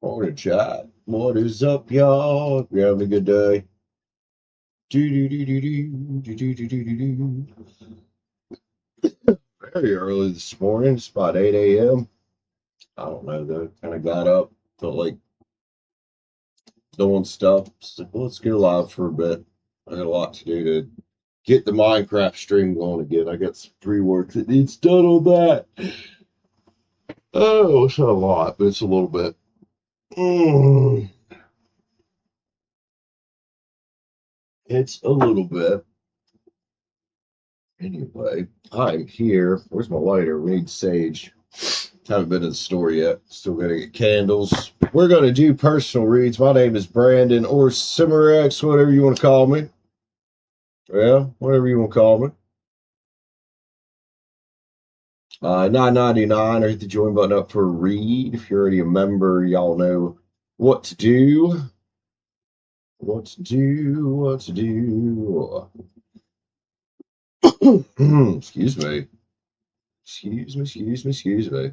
Morning, chat. What is up, y'all? You having a good day? Do do do do do do do do do do. Very early this morning. It's about 8 a.m. I don't know though. Kind of got up, felt like doing stuff. So let's get live for a bit. I got a lot to do to get the Minecraft stream going again. I got some free work that needs done on that. Oh, it's not a lot, but it's a little bit. Mm, it's a little bit. Anyway, I'm here. Where's my lighter? We need sage. Haven't been to the store yet. Still gotta get candles. We're gonna do personal reads. My name is Brandon or Cimarex, whatever you want to call me. Yeah, whatever you want to call me. 9.99. Or hit the join button up for a read. If you're already a member, y'all know what to do. What to do. What to do. Excuse me. Excuse me. Excuse me. Excuse me.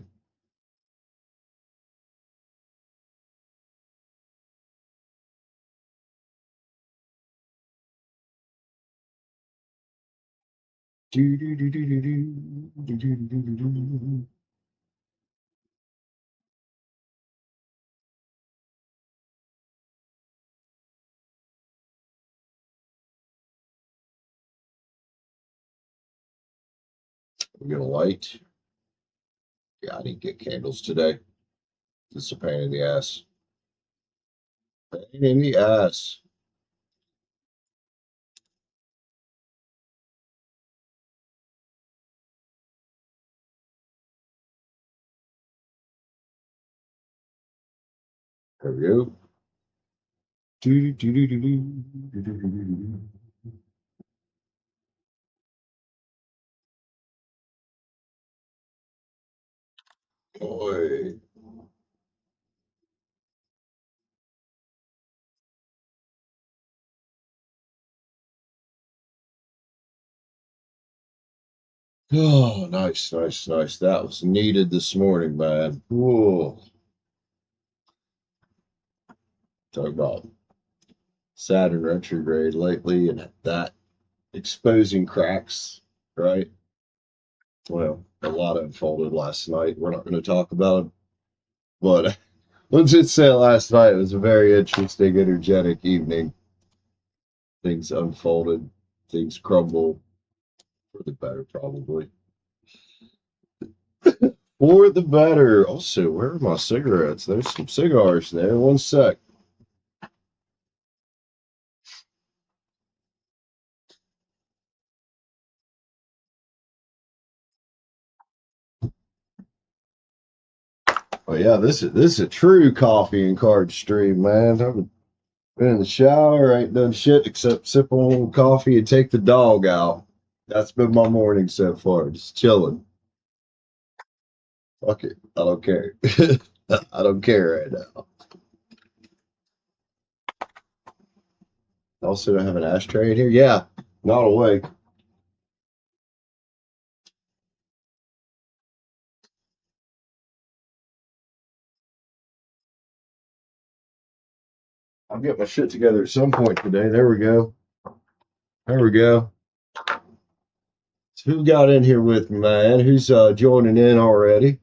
Do do do do do do do do do do do do. We're gonna light. Yeah, I didn't get candles today. It's a pain in the ass. Pain in the ass. There we go. Do, do, do, do, do, do, do, do, do, do. Boy. Oh, nice, nice, nice. That was needed this morning, man. Whoa. Talk about Saturn retrograde lately and that exposing cracks, right? Well, a lot unfolded last night. We're not going to talk about it, but let's just say last night was a very interesting, energetic evening. Things unfolded, things crumble for the better, probably. For the better. Also, where are my cigarettes? There's some cigars there. One sec. Oh yeah, this is a true coffee and card stream, man. I've been in the shower, ain't done shit except sip on a little coffee and take the dog out. That's been my morning so far, just chilling. Fuck it, I don't care. I don't care right now. Also, do I have an ashtray in here? Yeah, not awake. I'll get my shit together at some point today. There we go. There we go. So who got in here with me, man? Who's joining in already?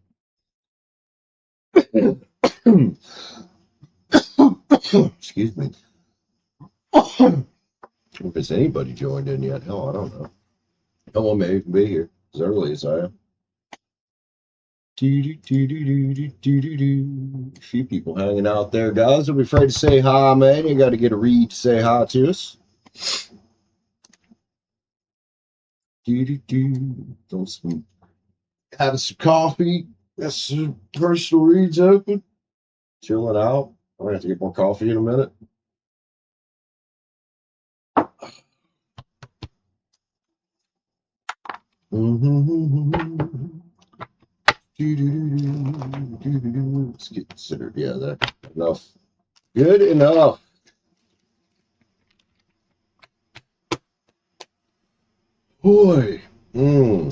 Excuse me. If it's anybody joined in yet, hell, I don't know. No one may even be here as early as I am. A few people hanging out there, guys. Don't be afraid to say hi, man. You got to get a read to say hi to us. Don't some, having some coffee. Got some personal reads open. Chilling out. I'm gonna have to get more coffee in a minute. Let's get considered. Yeah, that enough. Good enough. Boy. A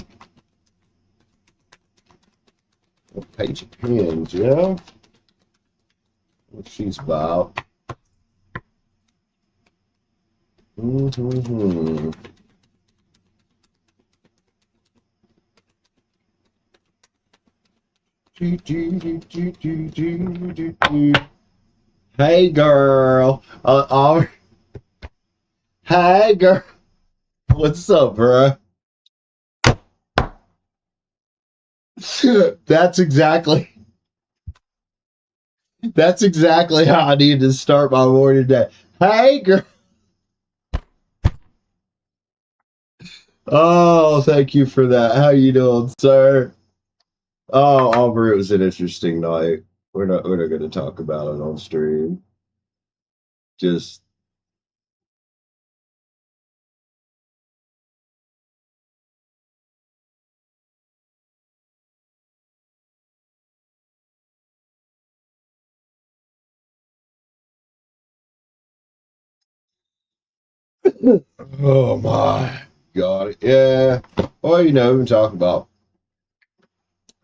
page of pins, yeah. what she's about. Mm-hmm. Hey girl. Hey girl. What's up, bro? That's exactly that's exactly how I need to start my morning day. Hey girl. Oh, thank you for that. How you doing, sir? Oh, Aubrey, it was an interesting night. We're not gonna talk about it on stream. Just oh my god. Yeah. Well, we can talk about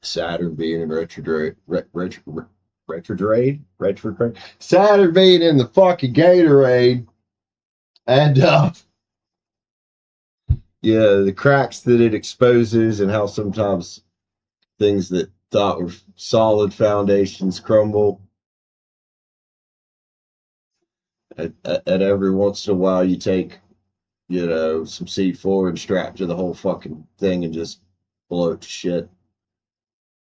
Saturn being in retrograde. Saturn being in the fucking Gatorade, and yeah, the cracks that it exposes, and how sometimes things that thought were solid foundations crumble. And every once in a while, you take some C4 and strap to the whole fucking thing and just blow it to shit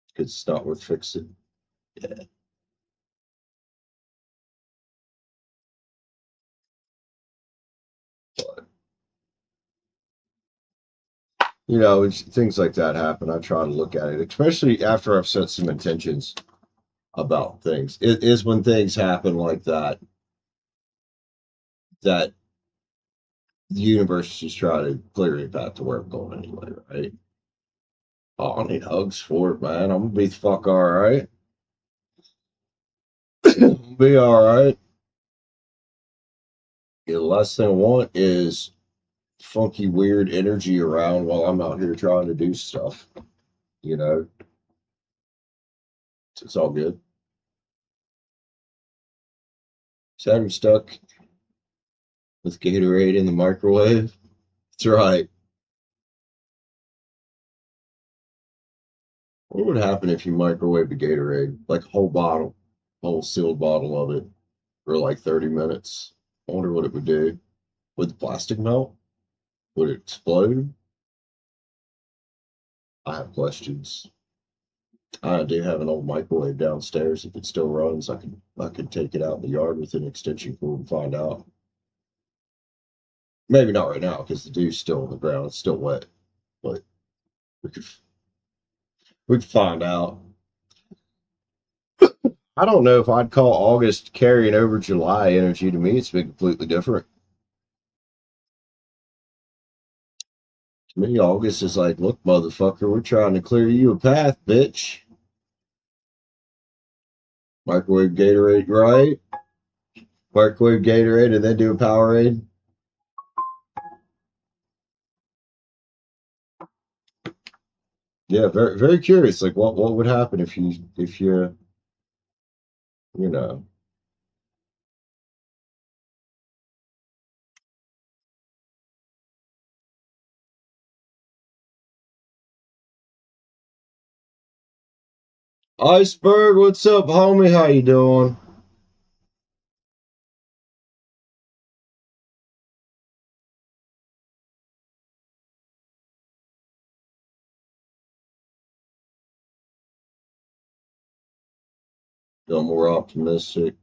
because it's not worth fixing. Yeah. But, things like that happen. I try to look at it, especially after I've set some intentions about things. It is when things happen like that that the universe is just trying to clear a path to where I'm going anyway, right? Oh, I need hugs for it, man. I'm gonna be the fuck all right. Be all right. The last thing I want is funky, weird energy around while I'm out here trying to do stuff. You know, it's all good. Saturn stuck with Gatorade in the microwave. That's right. What would happen if you microwave the Gatorade, like a whole bottle, whole sealed bottle of it, for like 30 minutes? I wonder what it would do. Would the plastic melt? Would it explode? I have questions. I do have an old microwave downstairs. If it still runs, I could take it out in the yard with an extension cord and find out. Maybe not right now because the dew's still on the ground. It's still wet, but we could we could find out. I don't know if I'd call August carrying over July energy. To me, it's been completely different. To me, August is like, look, motherfucker, we're trying to clear you a path, bitch. Microwave Gatorade, right? Microwave Gatorade and then do a Powerade. Yeah, very very curious. Like, what would happen if you you know Iceberg, what's up, homie? How you doing? Feeling more optimistic.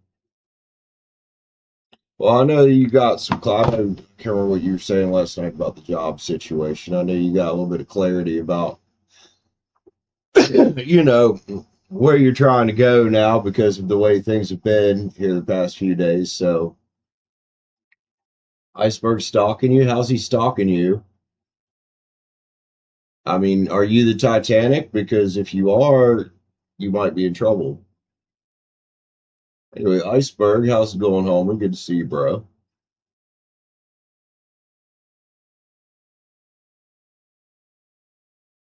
Well, I know you got some. I know, can't remember what you were saying last night about the job situation. I know you got a little bit of clarity about, you know, where you're trying to go now because of the way things have been here the past few days. So, Iceberg stalking you? How's he stalking you? I mean, are you the Titanic? Because if you are, you might be in trouble. Anyway, Iceberg, how's it going, homie? Good to see you, bro.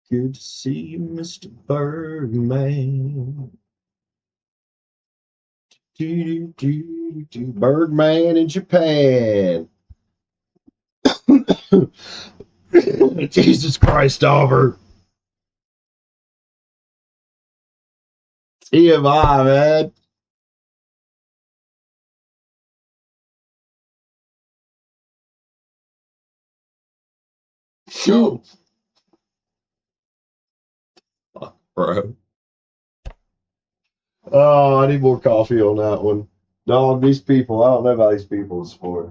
Good to see you, Mr. Birdman. Birdman in Japan. Jesus Christ, Oliver. TMI, man. Yo, bro. Oh, I need more coffee on that one. Dog, these people, I don't know about these people in sport.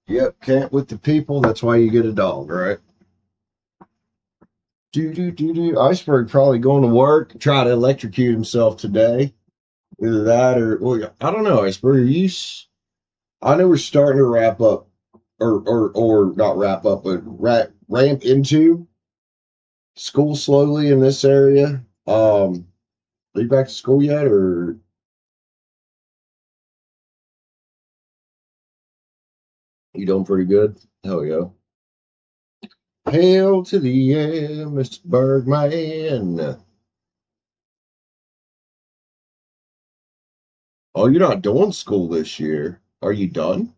Yep, can't with the people. That's why you get a dog, right? Iceberg probably going to work, try to electrocute himself today. Either that or, well, I don't know, Iceberg. I know we're starting to wrap up, or not wrap up, but ramp into school slowly in this area. Are you back to school yet, or you doing pretty good? Hell yeah. Hail to the yeah, Mr. Bergman. Oh, you're not doing school this year. Are you done?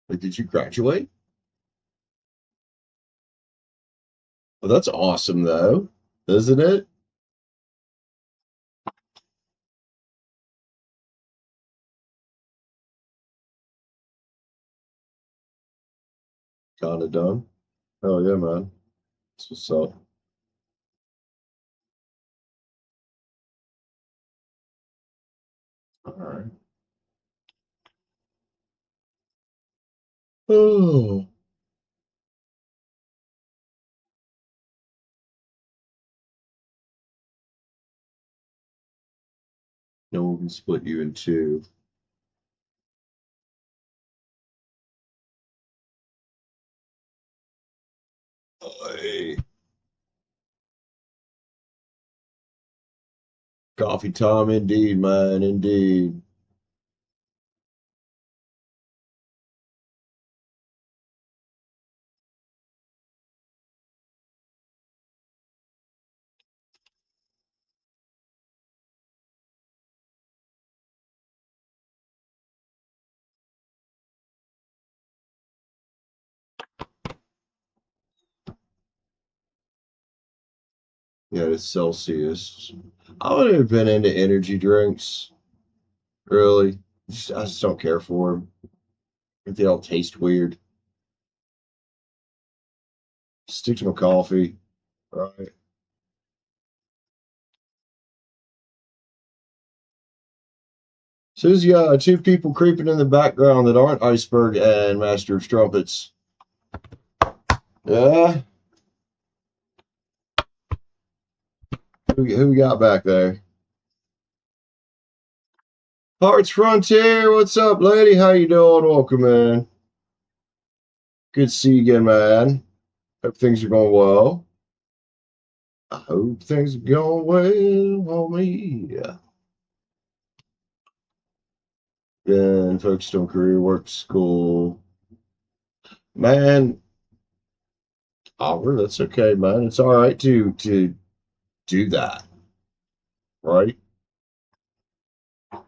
Like, did you graduate? Well, that's awesome, though, isn't it? Kind of done. Oh, yeah, man. That's what's up. All right. Oh, no one can split you in two. Hey, coffee time, indeed, man, indeed. Yeah, it's Celsius. I would have been into energy drinks, really. I just don't care for them. If they all taste weird. Stick to my coffee. Right. Says yeah, two people creeping in the background that aren't Iceberg and Master of Strumpets. Yeah. Who we got back there? Hearts Frontier, what's up, lady? How you doing? Welcome, man. Good to see you again, man. Hope things are going well. I hope things are going well on me. Then focused on career, work, school. Man, Oliver, that's okay, man. It's all right to do that, right?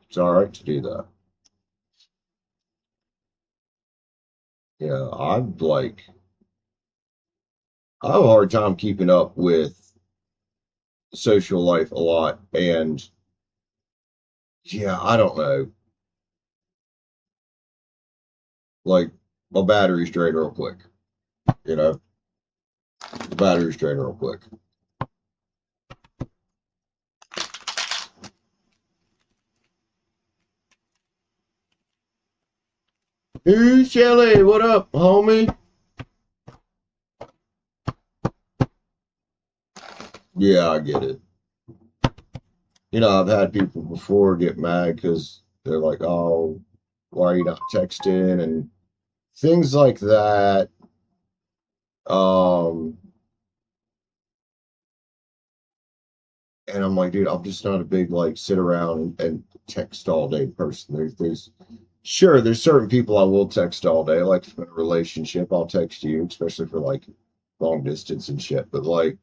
It's all right to do that. Yeah, I have a hard time keeping up with social life a lot, and yeah, I don't know. Like my battery's drained real quick. You know, the battery's drained real quick. Hey, Shelly, what up, homie? Yeah, I get it. I've had people before get mad because they're like, "Oh, why are you not texting?" and things like that. Um, and I'm like, dude, I'm just not a big like sit around and text all day person. Sure, there's certain people I will text all day. Like if I'm in a relationship, I'll text you, especially for like long distance and shit. But like,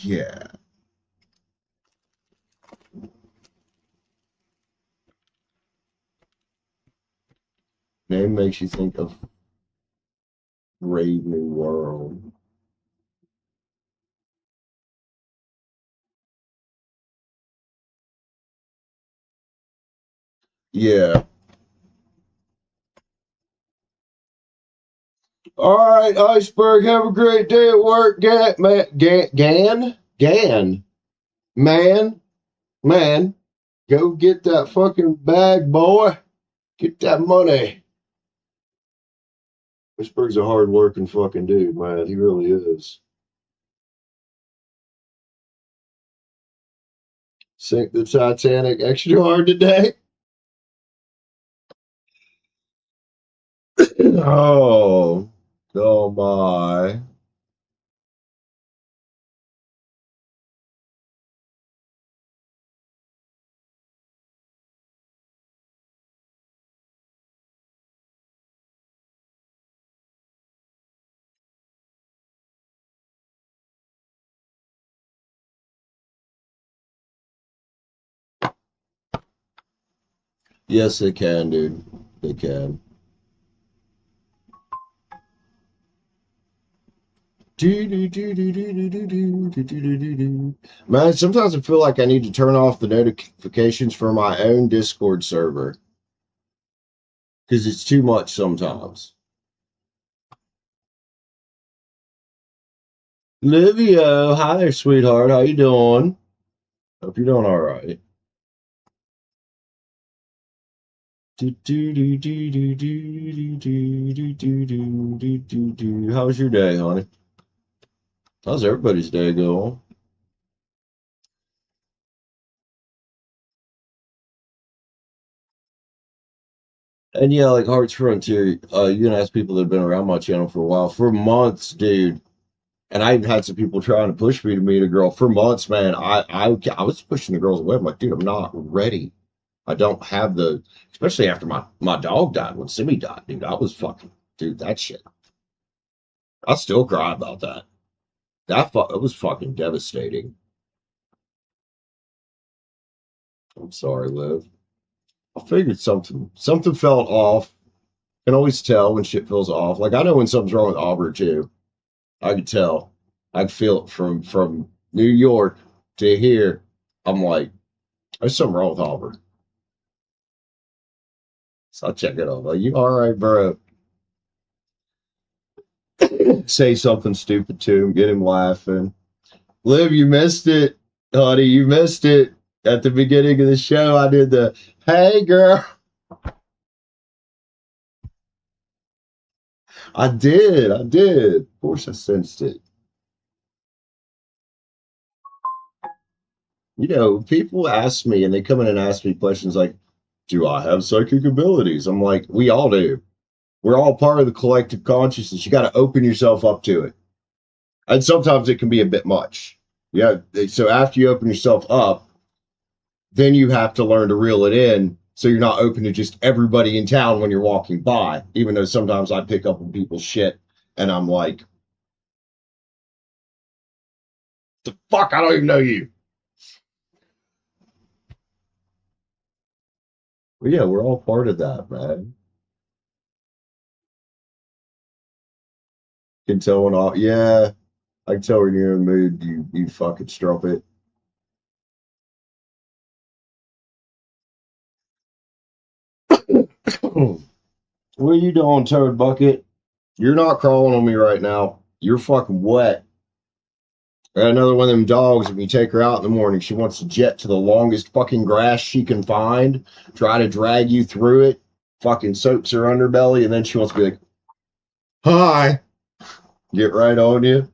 yeah, name makes you think of Brave New World. Yeah. All right, Iceberg. Have a great day at work, man, man. Go get that fucking bag, boy. Get that money. Iceberg's a hard working fucking dude, man. He really is. Sink the Titanic extra hard today. Oh, oh my. Yes, they can, dude. They can. Man, sometimes I feel like I need to turn off the notifications for my own Discord server because it's too much sometimes. Livio, hi there, sweetheart. How you doing? Hope you're doing all right. How's your day, honey? How's everybody's day going? And yeah, like Hearts Frontier, you can ask people that have been around my channel for a while, for months, dude. And I even had some people trying to push me to meet a girl for months, man. I was pushing the girls away. I'm like, dude, I'm not ready. I don't have especially after my dog died when Simi died, dude. I was fucking, dude, that shit. I still cry about that. It was fucking devastating. I'm sorry, Liv. I figured something felt off. Can always tell when shit feels off. Like I know when something's wrong with Aubrey too. I could tell. I could feel it from New York to here. I'm like, there's something wrong with Aubrey. So I check it out. Like, you all right, bro? Say something stupid to him, get him laughing. Liv, you missed it, honey. You missed it at the beginning of the show. I did the hey girl. I did. I did. Of course, I sensed it. People ask me and they come in and ask me questions like, do I have psychic abilities? I'm like, we all do. We're all part of the collective consciousness. You got to open yourself up to it. And sometimes it can be a bit much. Yeah. So after you open yourself up, then you have to learn to reel it in so you're not open to just everybody in town when you're walking by, even though sometimes I pick up on people's shit and I'm like, the fuck, I don't even know you. But yeah, we're all part of that, man. Can tell when all, yeah, I can tell when you're in a mood, you fucking strumpet. What are you doing, Toad Bucket? You're not crawling on me right now. You're fucking wet. I got another one of them dogs. If you take her out in the morning, she wants to jet to the longest fucking grass she can find, try to drag you through it, fucking soaks her underbelly, and then she wants to be like, hi, get right on you.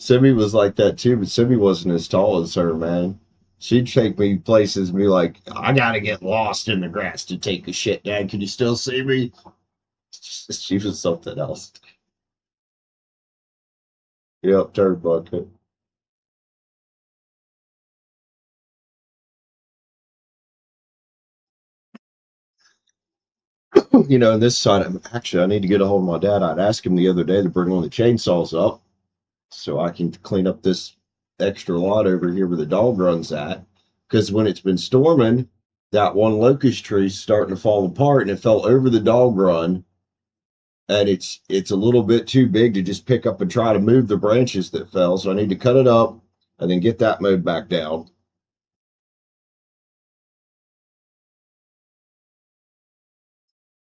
Simi was like that too, but Simi wasn't as tall as her, man. She'd take me places and be like, I gotta get lost in the grass to take a shit, Dad. Can you still see me? She was something else. Yep, turd bucket. This side, actually, I need to get a hold of my dad. I'd ask him the other day to bring one of the chainsaws up so I can clean up this extra lot over here where the dog runs at. Because when it's been storming, that one locust tree's starting to fall apart and it fell over the dog run. And it's a little bit too big to just pick up and try to move the branches that fell. So I need to cut it up and then get that mowed back down.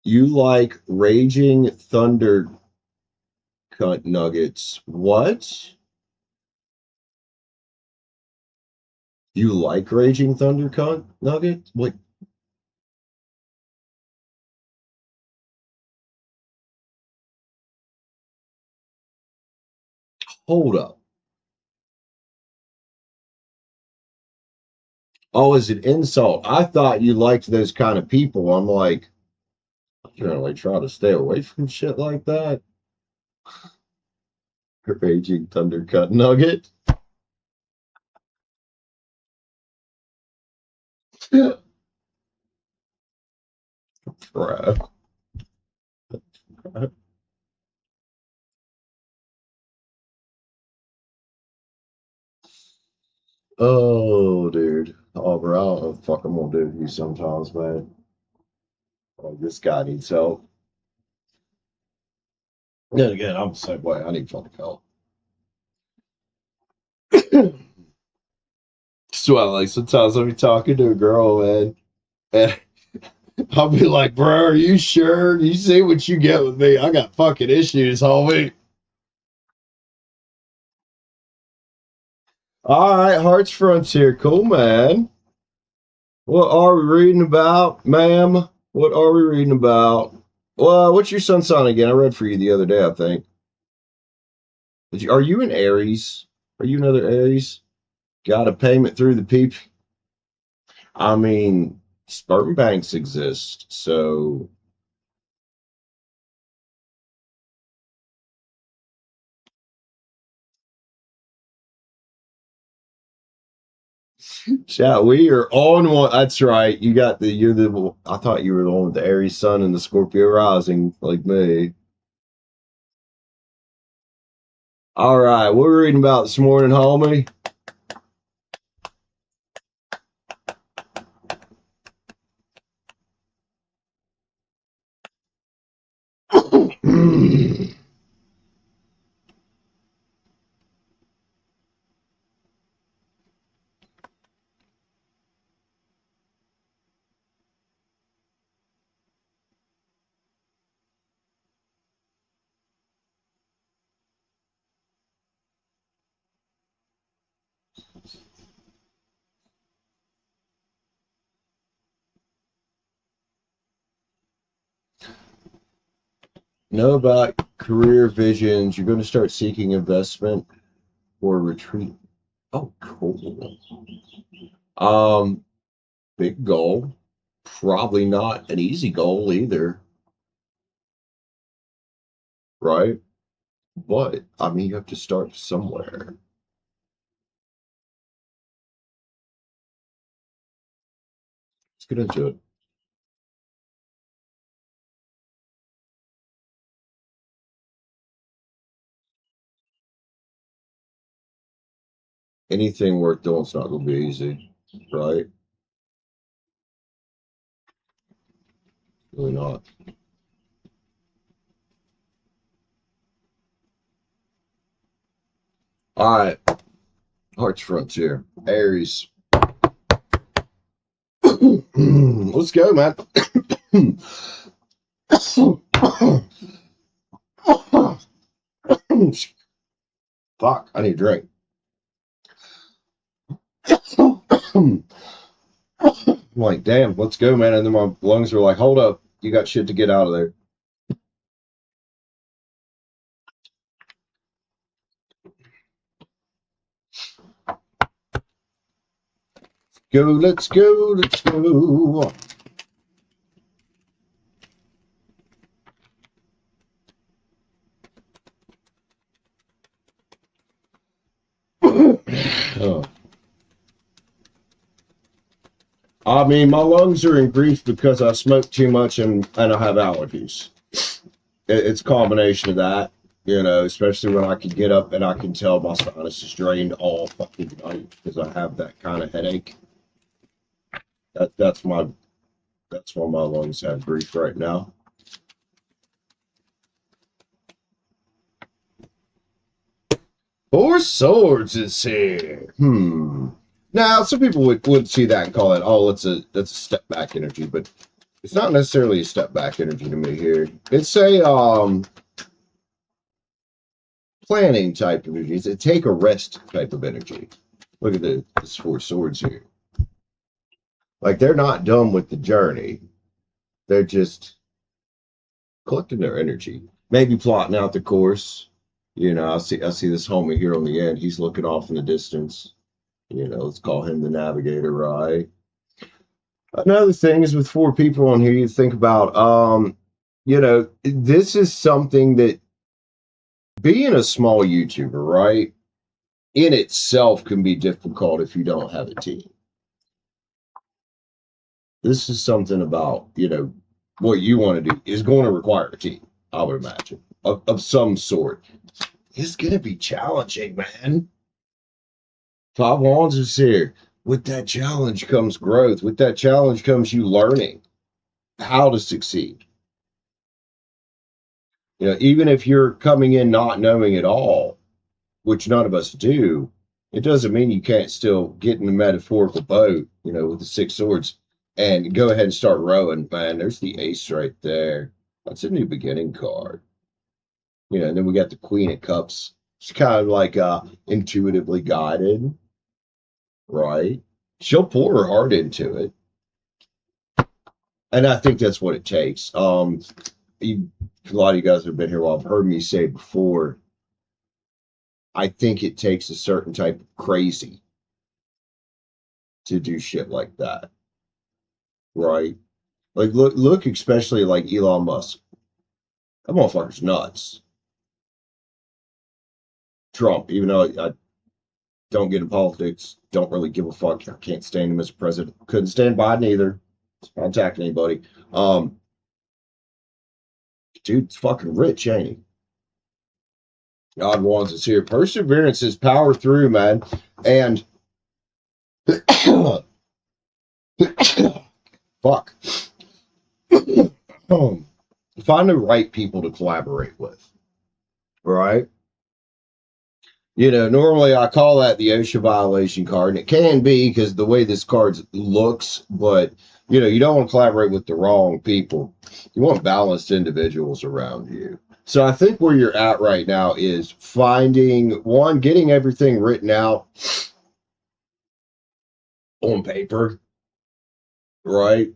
You like Raging Thunder Cunt Nuggets. What? You like Raging Thunder Cunt Nuggets? What? Hold up. Oh, is it insult? I thought you liked those kind of people. I'm like, I generally try to stay away from shit like that. Raging Thunder Cunt Nugget. Bro. Oh, dude. Oh, bro, I don't know what the fuck I'm gonna do with you sometimes, man. Like, this guy needs help. Then again, I'm the same way. I need fucking help. So, like, sometimes I'll be talking to a girl, man, and I'll be like, bro, are you sure? You see what you get with me? I got fucking issues, homie. All right, Hearts Frontier. Cool, man. What are we reading about, ma'am? What are we reading about? Well, what's your sun sign again? I read for you the other day, I think. Are you an Aries? Are you another Aries? Got a payment through the peep? I mean, sperm banks exist, so yeah, we are on one. That's right. You're the. I thought you were the one with the Aries sun and the Scorpio rising, like me. All right, what are we reading about this morning, homie? Know about career visions. You're going to start seeking investment or retreat. Oh, cool. Um, Big goal. Probably not an easy goal either, right? But I mean, you have to start somewhere. Let's get into it. Anything worth doing is not going to be easy, right? Really not. All right. Heart's Frontier. Aries. Let's go, man. Fuck, I need a drink. I'm like, damn, let's go, man. And then my lungs are like, hold up, you got shit to get out of there. Go, let's go, let's go. Oh. I mean, my lungs are in grief because I smoke too much and I have allergies. It's a combination of that, you know, especially when I can get up and I can tell my sinus is drained all fucking night because I have that kind of headache. That's why my lungs have grief right now. Four Swords is here. Now, some people would see that and call it, oh, that's a step back energy, but it's not necessarily a step back energy to me here. It's a planning type of energy. It's a take a rest type of energy. Look at this Four Swords here. Like, they're not done with the journey. They're just collecting their energy. Maybe plotting out the course. You know, I see this homie here on the end. He's looking off in the distance. You know, let's call him the navigator, right? Another thing is with four people on here, you think about, you know, this is something that being a small YouTuber, right, in itself can be difficult if you don't have a team. This is something about, you know, what you want to do is going to require a team, I would imagine, of some sort. It's going to be challenging, man. Five Wands is here. With that challenge comes growth. With that challenge comes you learning how to succeed. You know, even if you're coming in not knowing it all, which none of us do, it doesn't mean you can't still get in the metaphorical boat, you know, with the Six Swords and go ahead and start rowing. Man, there's the ace right there. That's a new beginning card. You know, and then we got the Queen of Cups. It's kind of like intuitively guided, right? She'll pour her heart into it. And I think that's what it takes. A lot of you guys have been here while I've heard me say before, I think it takes a certain type of crazy to do shit like that. Right? Like look especially like Elon Musk. That motherfucker's nuts. Trump, even though I don't get in politics, don't really give a fuck. I can't stand him as president. Couldn't stand Biden either. Not attacking anybody. Dude's fucking rich, ain't he? God wants us here. Perseverance is power through, man. And fuck. Find the right people to collaborate with. Right? You know, normally I call that the OSHA violation card, and it can be because the way this card looks, but you know, you don't want to collaborate with the wrong people. You want balanced individuals around you. So I think where you're at right now is finding one, getting everything written out on paper, right?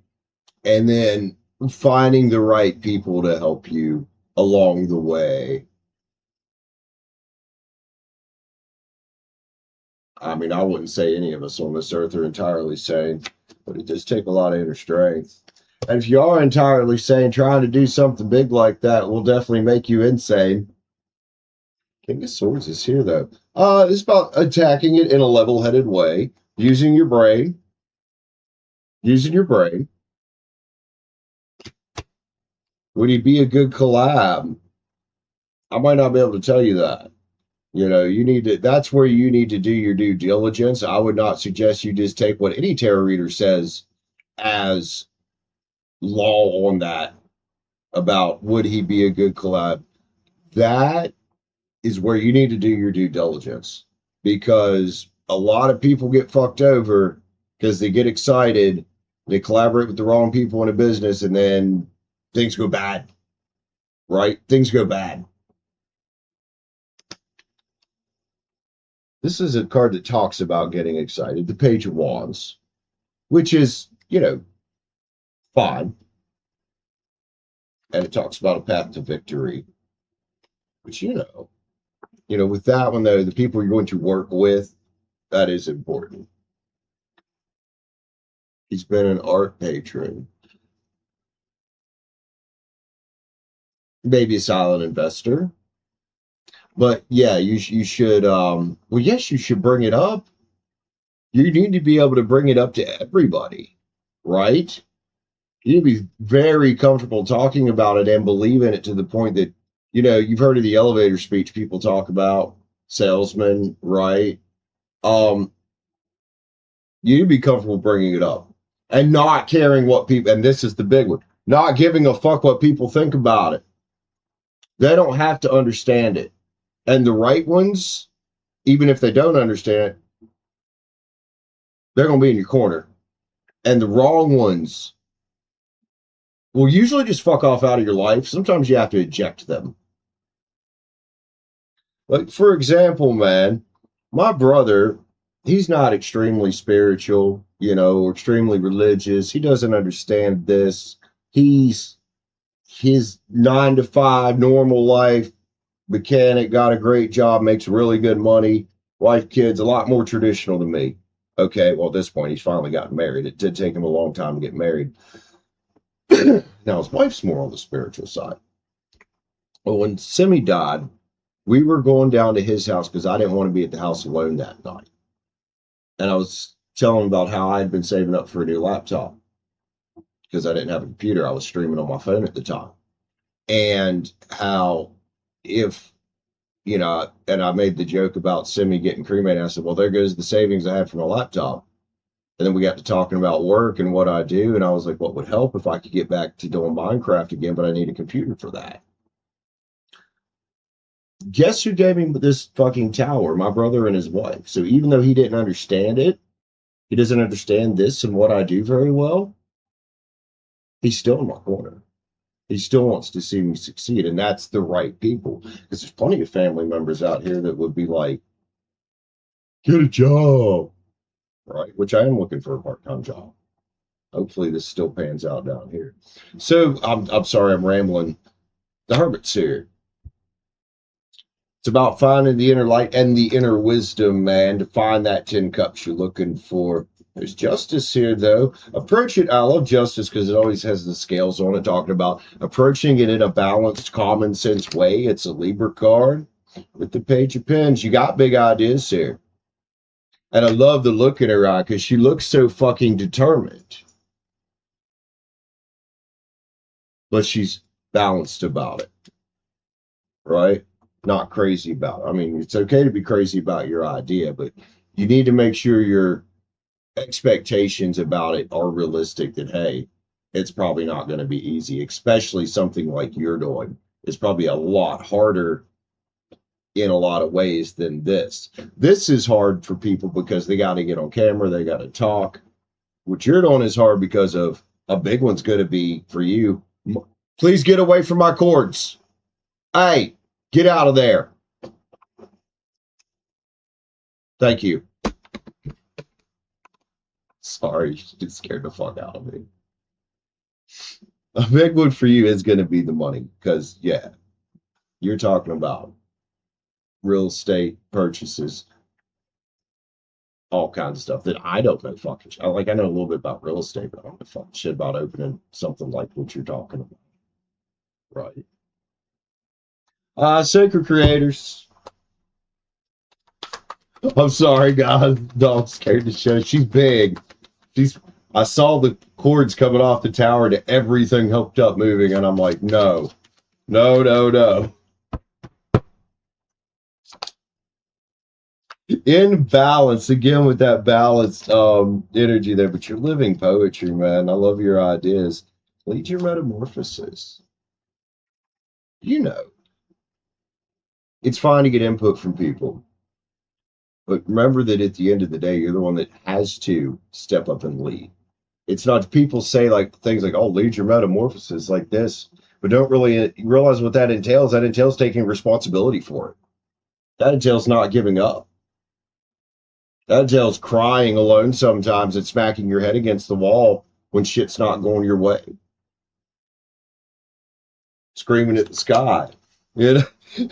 And then finding the right people to help you along the way. I mean, I wouldn't say any of us on this earth are entirely sane, but it does take a lot of inner strength. And if you are entirely sane, trying to do something big like that will definitely make you insane. King of Swords is here, though. It's about attacking it in a level-headed way, using your brain. Using your brain. Would he be a good collab? I might not be able to tell you that. You know, you need to, that's where you need to do your due diligence. I would not suggest you just take what any tarot reader says as law on that about would he be a good collab. That is where you need to do your due diligence, because a lot of people get fucked over because they get excited, they collaborate with the wrong people in a business, and then things go bad, right? Things go bad. This is a card that talks about getting excited, the Page of Wands, which is, fine. And it talks about a path to victory, which, with that one, though, the people you're going to work with, that is important. He's been an art patron, maybe a silent investor. But yeah, you should, well, yes, you should bring it up. You need to be able to bring it up to everybody, right? You need to be very comfortable talking about it and believe in it to the point that, you've heard of the elevator speech people talk about, salesmen, right? Um, you need to be comfortable bringing it up and not caring what people, and this is the big one, not giving a fuck what people think about it. They don't have to understand it. And the right ones, even if they don't understand it, they're going to be in your corner. And the wrong ones will usually just fuck off out of your life. Sometimes you have to eject them. Like, for example, man, my brother, he's not extremely spiritual, or extremely religious. He doesn't understand this. He's his 9 to 5 normal life, mechanic, got a great job, makes really good money, wife, kids, a lot more traditional than me. Okay, well, at this point, he's finally gotten married. It did take him a long time to get married. Now, his wife's more on the spiritual side. Well, when Simi died, we were going down to his house because I didn't want to be at the house alone that night. And I was telling him about how I had been saving up for a new laptop because I didn't have a computer. I was streaming on my phone at the time. And how if, and I made the joke about Simi getting cremated. I said, well, there goes the savings I had for my laptop. And then we got to talking about work and what I do. And I was like, what would help if I could get back to doing Minecraft again, but I need a computer for that. Guess who gave me this fucking tower? My brother and his wife. So even though he didn't understand it, he doesn't understand this and what I do very well, he's still in my corner. He still wants to see me succeed. And that's the right people. Because there's plenty of family members out here that would be like, get a job, right? Which I am looking for a part-time job. Hopefully this still pans out down here. So I'm sorry, I'm rambling. The Hermit's here. It's about finding the inner light and the inner wisdom, man, to find that 10 cups you're looking for. There's justice here, though. Approach it. I love justice because it always has the scales on it, talking about approaching it in a balanced, common sense way. It's a Libra card with the Page of Pens. You got big ideas here. And I love the look in her eye because she looks so fucking determined. But she's balanced about it, right? Not crazy about it. I mean, it's okay to be crazy about your idea, but you need to make sure your expectations about it are realistic, that, hey, it's probably not going to be easy, especially something like you're doing. It's probably a lot harder in a lot of ways than this. This is hard for people because they got to get on camera, they got to talk. What you're doing is hard because of a big one's going to be for you. Please get away from my cords. Hey, get out of there. Thank you. Sorry, you just scared the fuck out of me. A big one for you is going to be the money because, yeah, you're talking about real estate purchases, all kinds of stuff that I don't know fucking shit. Like, I know a little bit about real estate, but I don't know fucking shit about opening something like what you're talking about. Right. Sacred Creators. I'm sorry, guys. Dog's scared to show. She's big. I saw the cords coming off the tower to everything hooked up moving, and I'm like, no. In balance, again, with that balanced energy there, but you're living poetry, man. I love your ideas. Lead your metamorphosis. You know, it's fine to get input from people, but remember that at the end of the day, you're the one that has to step up and lead. It's not people say like things like, "Oh, lead your metamorphosis like this," but don't really realize what that entails. That entails taking responsibility for it. That entails not giving up. That entails crying alone sometimes and smacking your head against the wall when shit's not going your way, screaming at the sky. You know,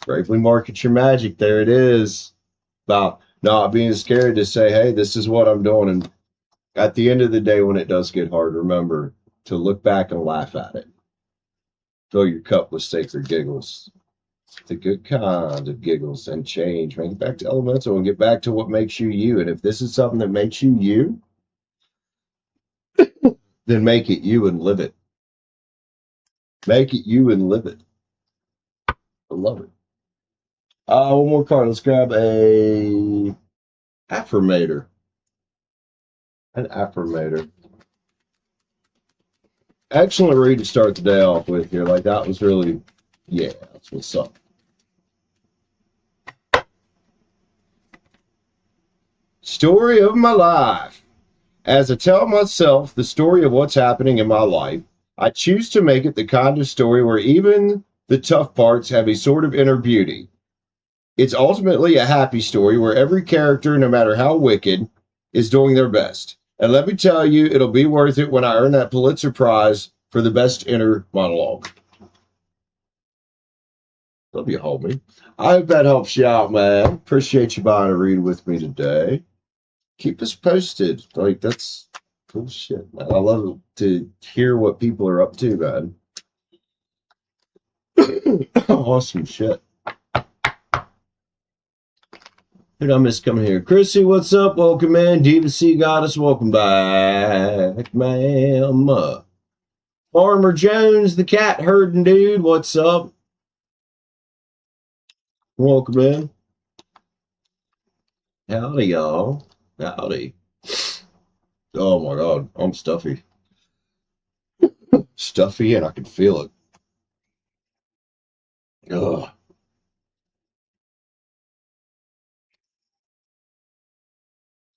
bravely market your magic. There it is. About not being scared to say, "Hey, this is what I'm doing." And at the end of the day, when it does get hard, remember to look back and laugh at it. Fill your cup with sacred giggles, the good kind of giggles, and change. Make it back to elemental and get back to what makes you you. And if this is something that makes you you, then make it you and live it. Make it you and live it. I love it. One more card. Let's grab a affirmator. An affirmator. Excellent read to start the day off with here. Like that was really, yeah, that's what's up. Story of my life. As I tell myself the story of what's happening in my life, I choose to make it the kind of story where even the tough parts have a sort of inner beauty. It's ultimately a happy story where every character, no matter how wicked, is doing their best. And let me tell you, it'll be worth it when I earn that Pulitzer Prize for the best inner monologue. Love you, homie. I hope that helps you out, man. Appreciate you buying a read with me today. Keep us posted. Like, that's cool shit, man. I love to hear what people are up to, man. Awesome shit. Who did I miss coming here? Chrissy, what's up? Welcome in. Diva Sea Goddess, welcome back, ma'am. Farmer Jones, the cat herding dude, what's up? Welcome in. Howdy, y'all. Howdy. Oh my god, I'm stuffy. Stuffy, and I can feel it. Ugh.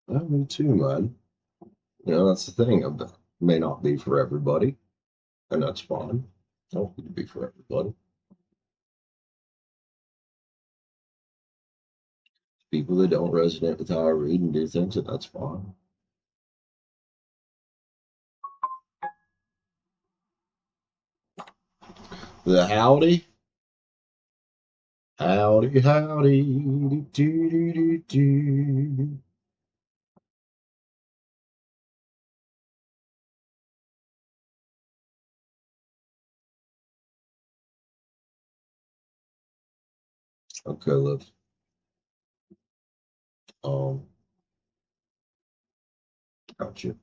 Well, me too, man. You know, that's the thing. It may not be for everybody, and that's fine. I don't need to be for everybody. People that don't resonate with how I read and do things, and that's fine. The howdy. Howdy, howdy. Do, do, do, do. Okay, love. Um, gotcha.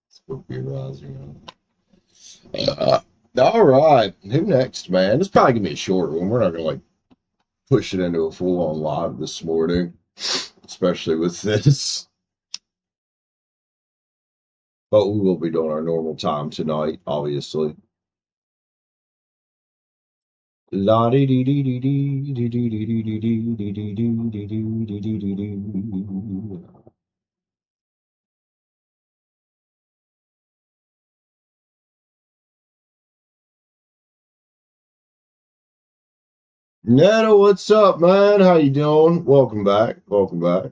Scorpio rising. Uh, all right. Who next, man? It's probably gonna be a short one. We're not gonna like push it into a full on live this morning, especially with this. But we will be doing our normal time tonight, obviously. La dee dee dee dee dee dee dee dee dee dee dee dee dee dee dee dee dee dee. Netta, what's up, man? How you doing? Welcome back. Welcome back.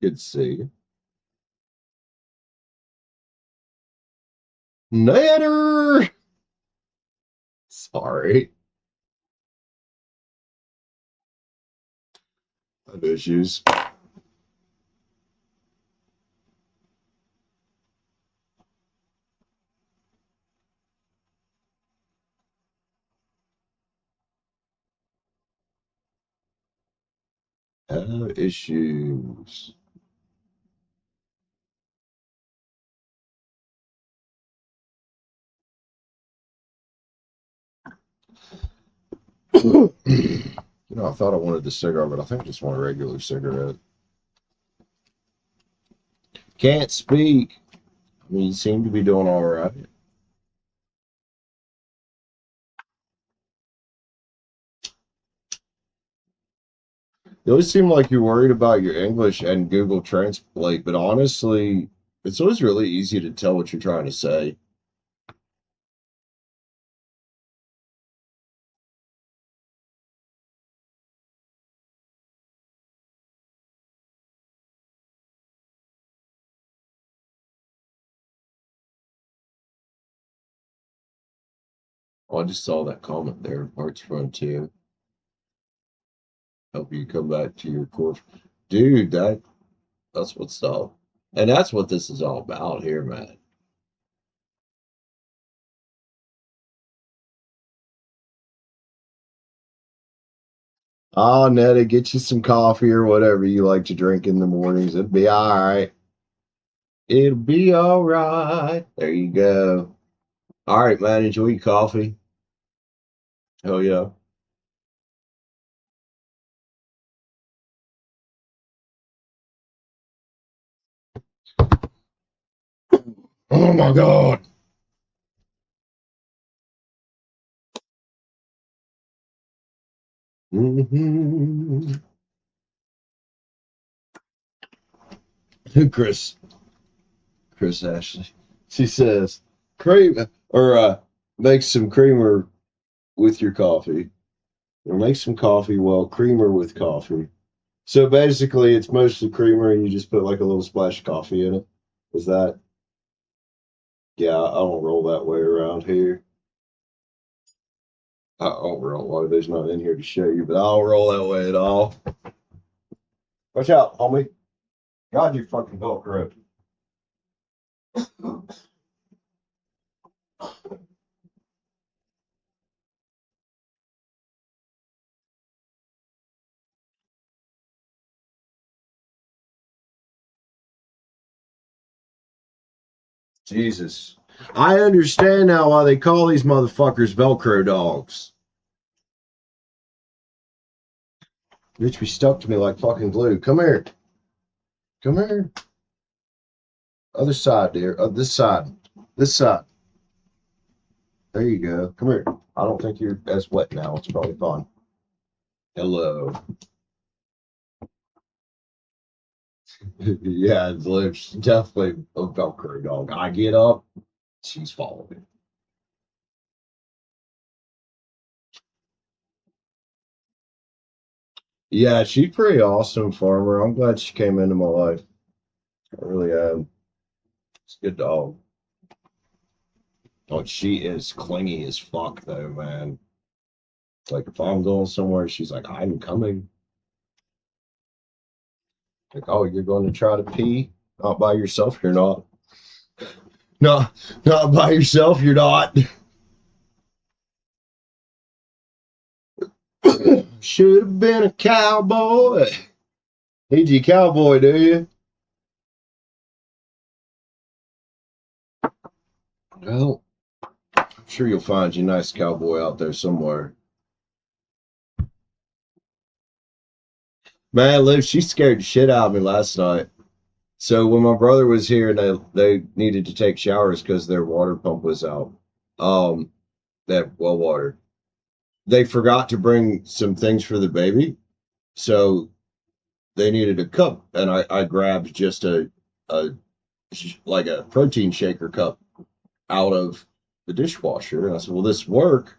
Good to see you. Netter! Sorry. I have issues. Have issues. I thought I wanted the cigar, but I think I just want a regular cigarette. Can't speak. I mean, you seem to be doing all right. You always seem like you're worried about your English and Google Translate, but honestly, it's always really easy to tell what you're trying to say. Oh, I just saw that comment there. Hearts Frontier. Hope you come back to your course. Dude, that's what's up. And that's what this is all about here, man. Oh, Netta, get you some coffee or whatever you like to drink in the mornings. It'll be all right. It'll be all right. There you go. All right, man. Enjoy your coffee. Hell yeah. Oh my God. Hmm. Chris, Chris Ashley. She says, cream or make some creamer with your coffee. Or make some coffee, well, creamer with coffee. So basically, it's mostly creamer, and you just put like a little splash of coffee in it. Is that? Yeah, I don't roll that way around here. I don't roll. Well, there's not in here to show you, but I don't roll that way at all. Watch out, homie. God, you fucking Velcro. Jesus. I understand now why they call these motherfuckers Velcro dogs. Bitch be stuck to me like fucking glue. Come here. Come here. Other side, dear. This side. This side. There you go. Come here. I don't think you're as wet now. It's probably fine. Hello. Yeah, it's definitely a Velcro dog. I get up, she's following. Yeah, she's pretty awesome farmer. I'm glad she came into my life. I really am. It's a good dog. Oh, she is clingy as fuck though, man. Like if I'm going somewhere, she's like, I'm coming. Like, oh, you're going to try to pee? Not by yourself, you're not. No, not by yourself, you're not. Should have been a cowboy. Need you a cowboy, do you? Well, I'm sure you'll find you a nice cowboy out there somewhere. Man, Liv, she scared the shit out of me last night. So when my brother was here and they needed to take showers because their water pump was out, um, that well water, they forgot to bring some things for the baby. So they needed a cup, and I grabbed just a like a protein shaker cup out of the dishwasher, and I said, "Will this work?"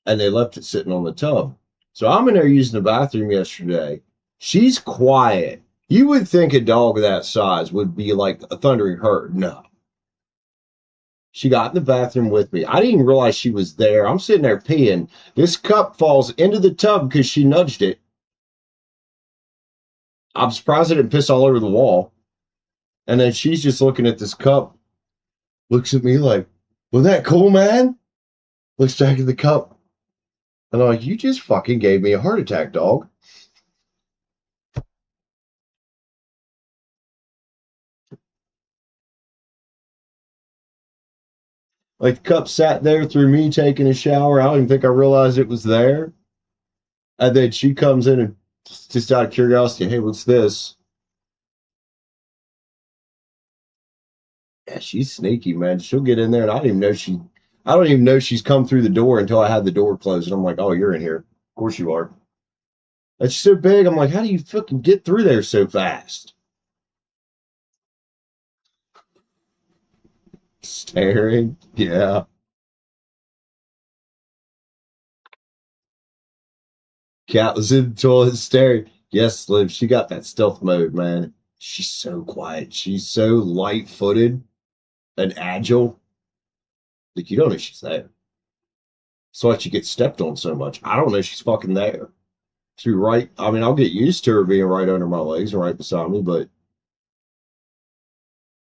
And they left it sitting on the tub. So I'm in there using the bathroom yesterday. She's quiet. You would think a dog that size would be like a thundering herd. No. She got in the bathroom with me. I didn't even realize she was there. I'm sitting there peeing. This cup falls into the tub because she nudged it. I'm surprised it didn't piss all over the wall. And then she's just looking at this cup, looks at me like, was that cool, man? Looks back at the cup. And I'm like, you just fucking gave me a heart attack, dog. Like the cup sat there through me taking a shower. I don't even think I realized it was there. And then she comes in and just out of curiosity, hey, what's this? Yeah, she's sneaky, man. She'll get in there and I don't even know she's come through the door until I had the door closed. And I'm like, oh, you're in here. Of course you are. It's so big. I'm like, how do you fucking get through there so fast? Staring. Yeah. Cat was in the toilet staring. Yes, Liv, she got that stealth mode, man. She's so quiet. She's so light footed and agile. Like, you don't know she's there. That's why she gets stepped on so much. I don't know she's fucking there. She's right. I mean, I'll get used to her being right under my legs and right beside me, but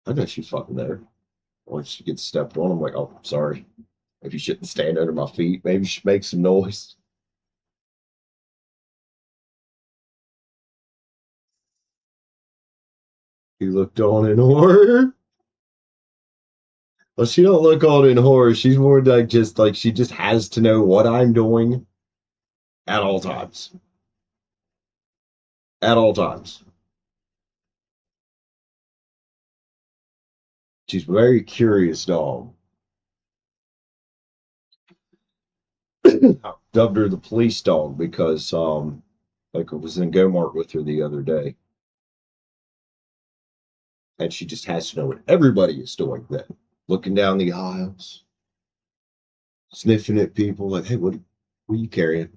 I know she's fucking there. Once she gets stepped on, I'm like, oh, sorry. Maybe you shouldn't stand under my feet. Maybe she makes some noise. He looked on in horror. Well, she don't look on in horror. She's more like just like she just has to know what I'm doing at all times. At all times. She's a very curious dog. I dubbed her the police dog because like I was in Go-Mart with her the other day, and she just has to know what everybody is doing then. Looking down the aisles, sniffing at people like, hey, what are you carrying?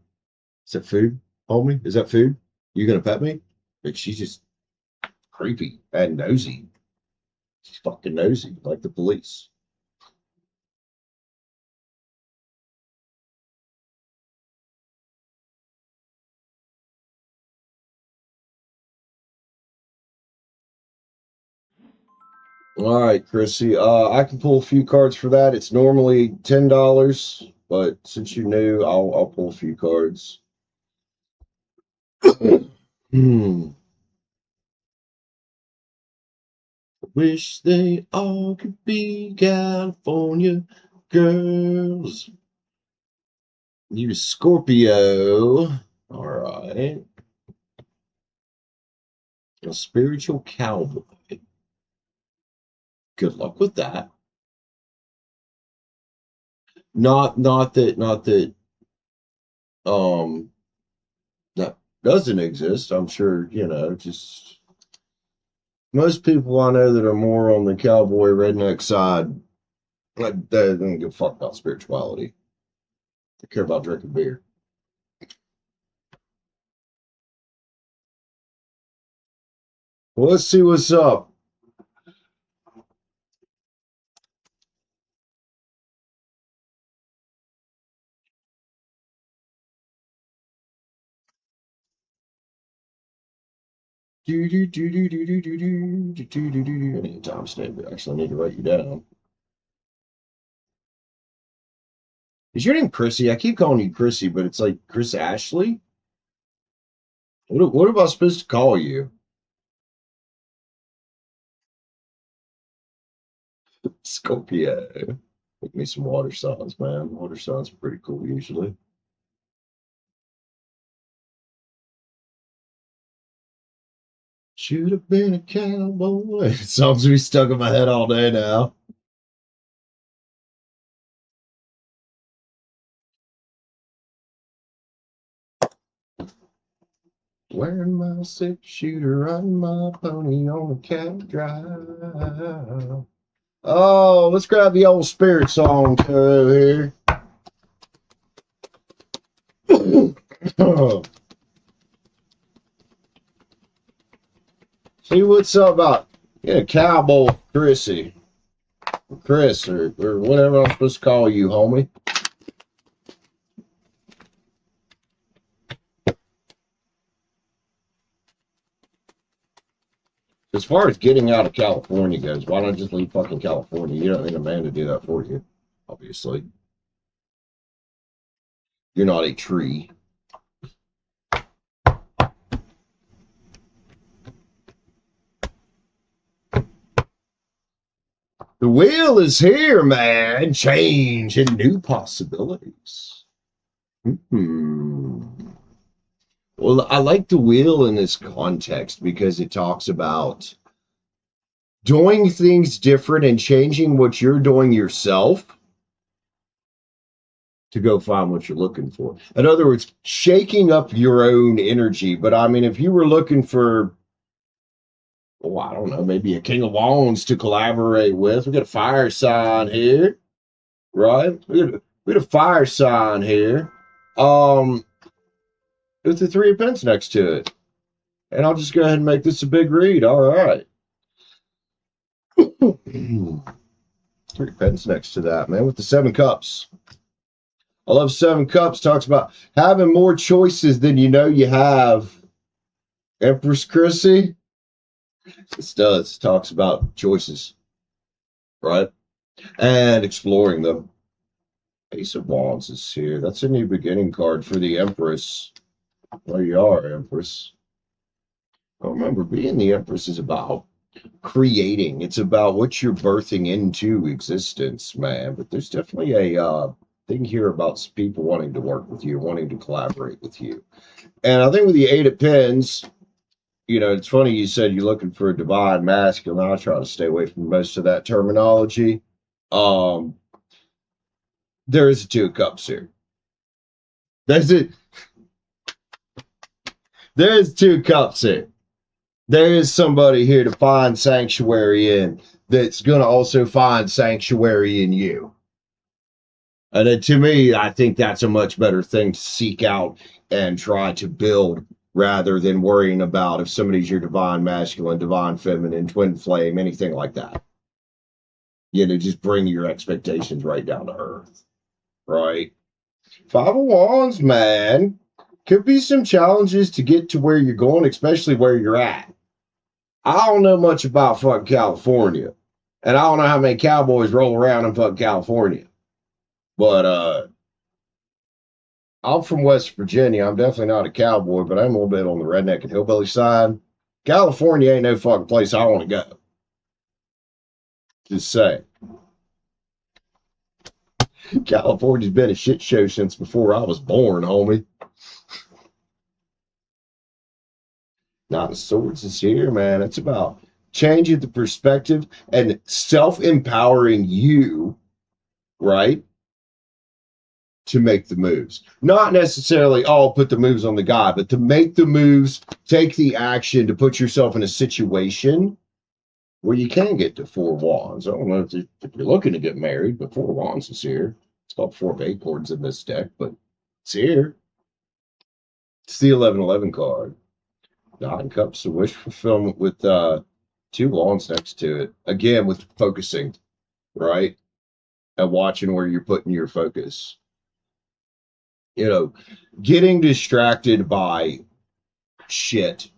Is that food, homie? Is that food? You gonna pet me? Like she's just creepy and nosy. She's fucking nosy, like the police. All right, Chrissy. I can pull a few cards for that. It's normally $10, but since you knew, I'll pull a few cards. Hmm. Wish they all could be California girls. You Scorpio. All right. A spiritual cowboy. Good luck with that. Not that um that doesn't exist. I'm sure, just most people I know that are more on the cowboy redneck side, like they don't give a fuck about spirituality. They care about drinking beer. Well, let's see what's up. Do do do do do do do do do do do do. I need a timestamp. Actually, I need to write you down. Is your name Chrissy? I keep calling you Chrissy, but it's like Chris Ashley. What am I supposed to call you? Scorpio. Make me some water signs, man. Water signs are pretty cool usually. Should have been a cowboy. Songs be stuck in my head all day now. Wearing my six shooter, riding my pony on a cat drive. Oh, let's grab the old spirit song over here. See what's up about cowboy Chrissy, Chris, or whatever I'm supposed to call you, homie. As far as getting out of California goes, why not just leave fucking California? You don't need a man to do that for you, obviously. You're not a tree. The wheel is here, man. Change and new possibilities. Hmm. Well, I like the wheel in this context because it talks about doing things different and changing what you're doing yourself to go find what you're looking for. In other words, shaking up your own energy. But I mean, if you were looking for, oh, I don't know, maybe a King of Wands to collaborate with, we got a fire sign here, right? We got a fire sign here. With the Three of Pence next to it. And I'll just go ahead and make this a big read. All right. Three Pence next to that, man, with the Seven Cups. I love Seven Cups. Talks about having more choices than you know you have. Empress Chrissy. This does. Talks about choices, right? And exploring them. Ace of Wands is here. That's a new beginning card for the Empress. There you are, Empress. I remember being the Empress is about creating. It's about what you're birthing into existence, man. But there's definitely a thing here about people wanting to work with you, wanting to collaborate with you. And I think with the Eight of Pens, you know, it's funny you said you're looking for a divine masculine. I try to stay away from most of that terminology. There is a Two of Cups here. That's it. There's Two Cups here. There is somebody here to find sanctuary in that's going to also find sanctuary in you. And then to me, I think that's a much better thing to seek out and try to build rather than worrying about if somebody's your divine masculine, divine feminine, twin flame, anything like that. You know, just bring your expectations right down to earth, right? Five of Wands, man. Could be some challenges to get to where you're going, especially where you're at. I don't know much about fucking California. And I don't know how many cowboys roll around in fucking California. But I'm from West Virginia. I'm definitely not a cowboy, but I'm a little bit on the redneck and hillbilly side. California ain't no fucking place I want to go. Just say. California's been a shit show since before I was born, homie. Nine of Swords is here, man. It's about changing the perspective and self-empowering you, right? To make the moves. Not necessarily, oh, put the moves on the guy, but to make the moves, take the action to put yourself in a situation where you can get to Four Wands. I don't know if you're looking to get married, but Four Wands is here. It's called Four of Acorns in this deck, but it's here. It's the 11-11 card. Nine Cups of Wish Fulfillment with two Wands next to it. Again, with focusing, right? And watching where you're putting your focus. You know, getting distracted by shit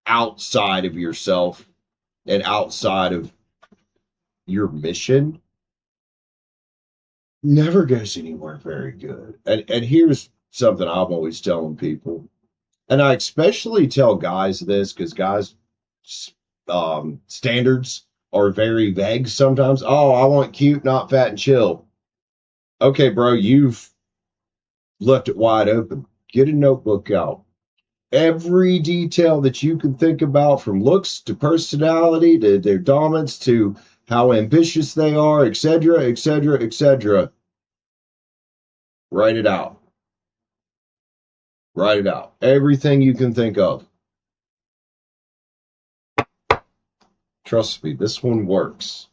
outside of yourself and outside of your mission never goes anywhere very good. And here's something I'm always telling people, and I especially tell guys this because guys' standards are very vague sometimes. Oh, I want cute, not fat and chill. Okay, bro, you've left it wide open. Get a notebook out. Every detail that you can think about, from looks to personality to their dominance to how ambitious they are, etc., etc., etc. Write it out. Write it out. Everything you can think of. Trust me, this one works.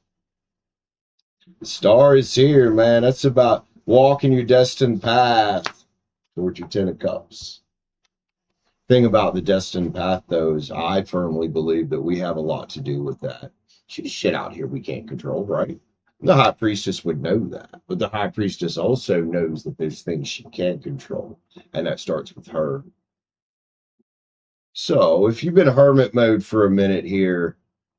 The star is here, man. That's about walking your destined path towards your Ten of Cups. Thing about the destined path, though, is I firmly believe that we have a lot to do with that. She's shit out here we can't control, right? The High Priestess would know that, but the High Priestess also knows that there's things she can't control, and that starts with her. So if you've been hermit mode for a minute here,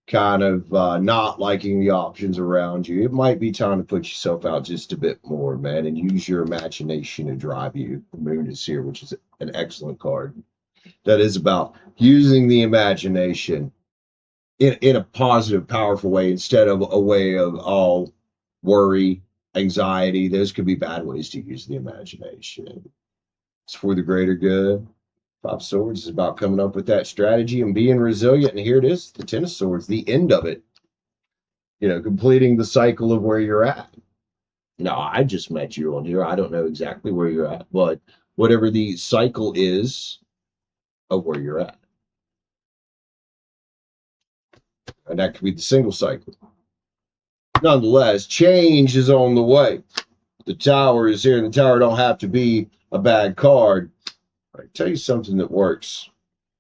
kind of not liking the options around you, it might be time to put yourself out just a bit more, man, and use your imagination to drive you. The Moon is here, which is an excellent card. That is about using the imagination in a positive, powerful way instead of a way of all worry, anxiety. Those could be bad ways to use the imagination. It's for the greater good. Five Swords is about coming up with that strategy and being resilient. And here it is, the Ten of Swords, the end of it. Completing the cycle of where you're at. Now, I just met you on here. I don't know exactly where you're at, but whatever the cycle is of where you're at. And that could be the single cycle. Nonetheless, change is on the way. The Tower is here. The Tower don't have to be a bad card. I tell you something that works,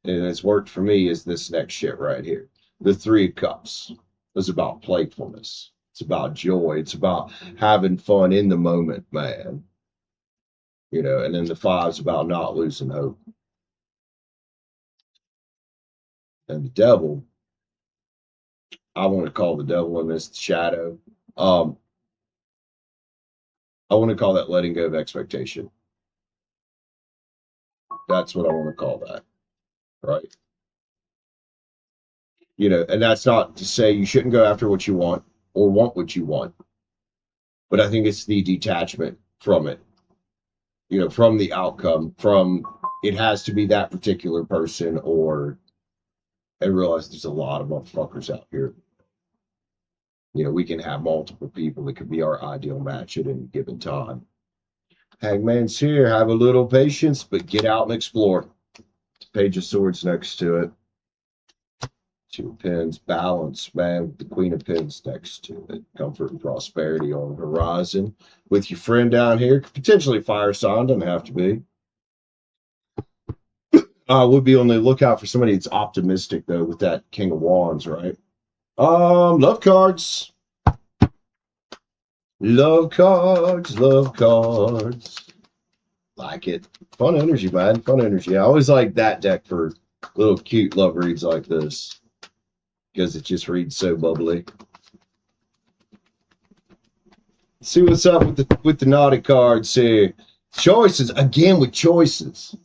and it's worked for me, is this next shit right here. The Three of Cups is about playfulness. It's about joy. It's about having fun in the moment, man. And then the Five's about not losing hope. And the Devil, I want to call the Devil in this shadow. I want to call that letting go of expectation. That's what I want to call that, right? And that's not to say you shouldn't go after what you want or want what you want, but I think it's the detachment from it, from the outcome, from it has to be that particular person, or I realize there's a lot of motherfuckers out here. We can have multiple people that could be our ideal match at any given time. Hangman's here. Have a little patience, but get out and explore. Page of Swords next to it. Two of Pens, balance, man, with the Queen of Pens next to it. Comfort and prosperity on the horizon. With your friend down here, potentially fire sign, doesn't have to be. Would be on the lookout for somebody that's optimistic, though, with that King of Wands, right? Love cards. Love cards, love cards. Like it. Fun energy, man. Fun energy. I always like that deck for little cute love reads like this, because it just reads so bubbly. See what's up with the naughty cards here. Choices, again with choices.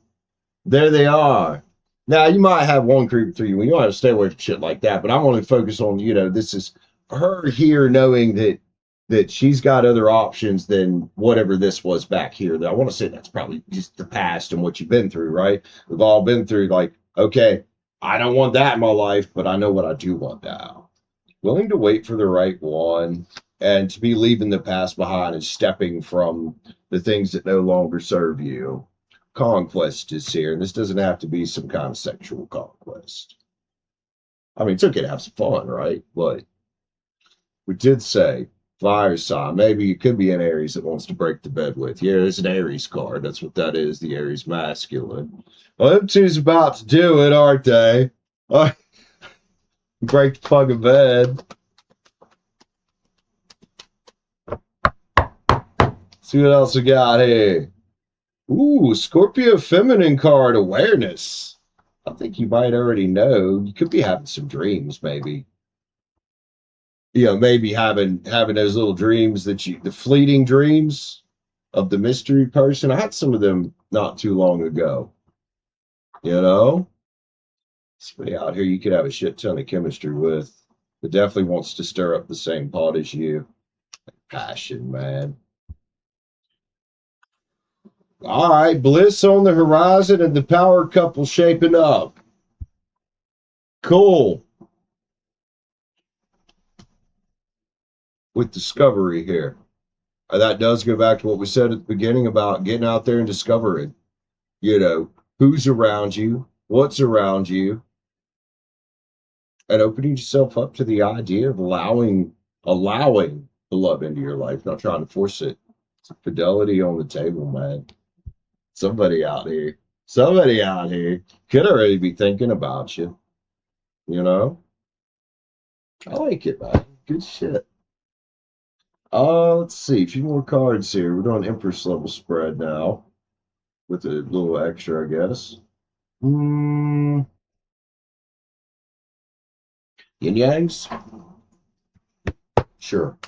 There they are. Now, you might have one creep through you. You don't have to stay away from shit like that, but I want to focus on, this is her here knowing that she's got other options than whatever this was back here. I want to say that's probably just the past and what you've been through, right? We've all been through, like, okay, I don't want that in my life, but I know what I do want now. Willing to wait for the right one and to be leaving the past behind and stepping from the things that no longer serve you. Conquest is here, and this doesn't have to be some kind of sexual conquest. I mean, it's okay to have some fun, right? But we did say fire sign. Maybe it could be an Aries that wants to break the bed with. Yeah, there's an Aries card. That's what that is, the Aries masculine. Well, them two's about to do it, aren't they? Break the fucking bed. See what else we got here. Ooh, Scorpio feminine card, awareness. I think you might already know. You could be having some dreams, maybe. Maybe having those little dreams the fleeting dreams of the mystery person. I had some of them not too long ago. Somebody out here you could have a shit ton of chemistry with, that definitely wants to stir up the same pot as you. Passion, man. All right, bliss on the horizon and the power couple shaping up. Cool. With discovery here. That does go back to what we said at the beginning about getting out there and discovering, who's around you, what's around you, and opening yourself up to the idea of allowing the love into your life, not trying to force it. It's fidelity on the table, man. Somebody out here could already be thinking about you. I like it, man. Good shit. Let's see. A few more cards here. We're doing Empress level spread now, with a little extra, I guess. Yin Yangs? Sure.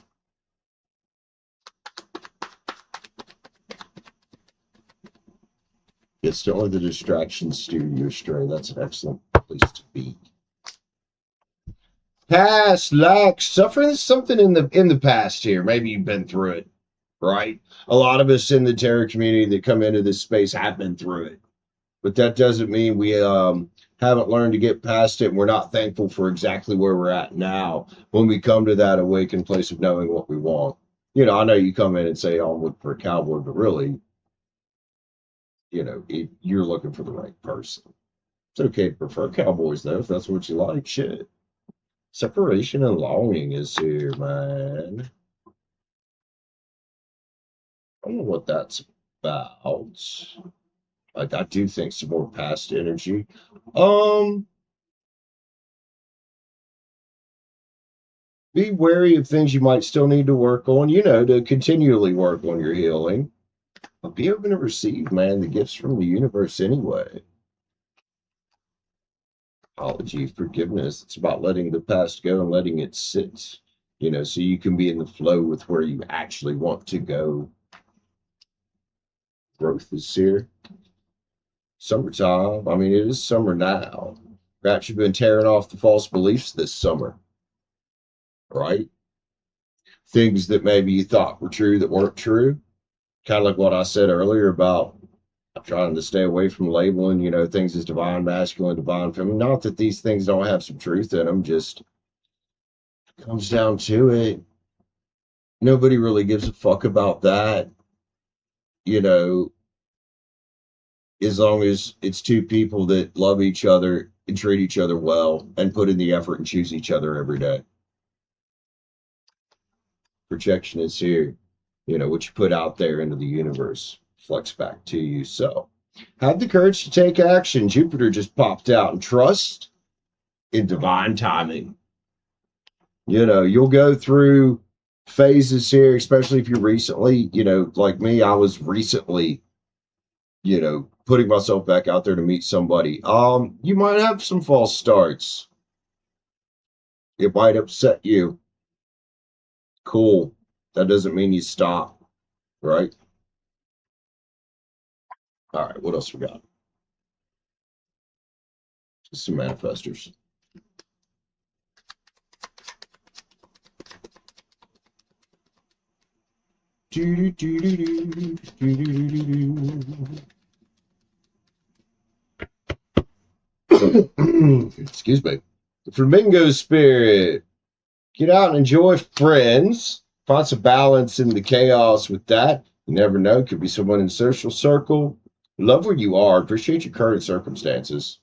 Yes, don't let the distractions steer you astray. That's an excellent place to be. Past, lack, suffering is something in the past here. Maybe you've been through it, right? A lot of us in the terror community that come into this space have been through it. But that doesn't mean we haven't learned to get past it and we're not thankful for exactly where we're at now when we come to that awakened place of knowing what we want. You know, I know you come in and say, oh, I'm looking for a cowboy, but really, you know, you're looking for the right person. It's okay to prefer cowboys, though, if that's what you like. Shit. Separation and longing is here, man. I don't know what that's about. I do think some more past energy. Um, be wary of things you might still need to work on, you know, to continually work on your healing. But be open to receive, man, the gifts from the universe anyway. Apology, forgiveness. It's about letting the past go and letting it sit, you know, so you can be in the flow with where you actually want to go. Growth is here. Summertime. I mean, it is summer now. Perhaps you've been tearing off the false beliefs this summer, right? Things that maybe you thought were true that weren't true. Kind of like what I said earlier about trying to stay away from labeling, you know, things as divine masculine, divine feminine. Not that these things don't have some truth in them, just comes down to it. Nobody really gives a fuck about that, you know, as long as it's two people that love each other and treat each other well and put in the effort and choose each other every day. Projection is here. You know, what you put out there into the universe flex back to you. So have the courage to take action. Jupiter just popped out, and trust in divine timing. You know, you'll go through phases here, especially if you're recently, you know, like me, I was recently, you know, putting myself back out there to meet somebody. You might have some false starts. It might upset you. Cool. That doesn't mean you stop, right? All right, what else we got? Just some manifestors. Excuse me. The flamingo spirit. Get out and enjoy friends. Find some balance in the chaos with that. You never know. Could be someone in the social circle. Love where you are. Appreciate your current circumstances.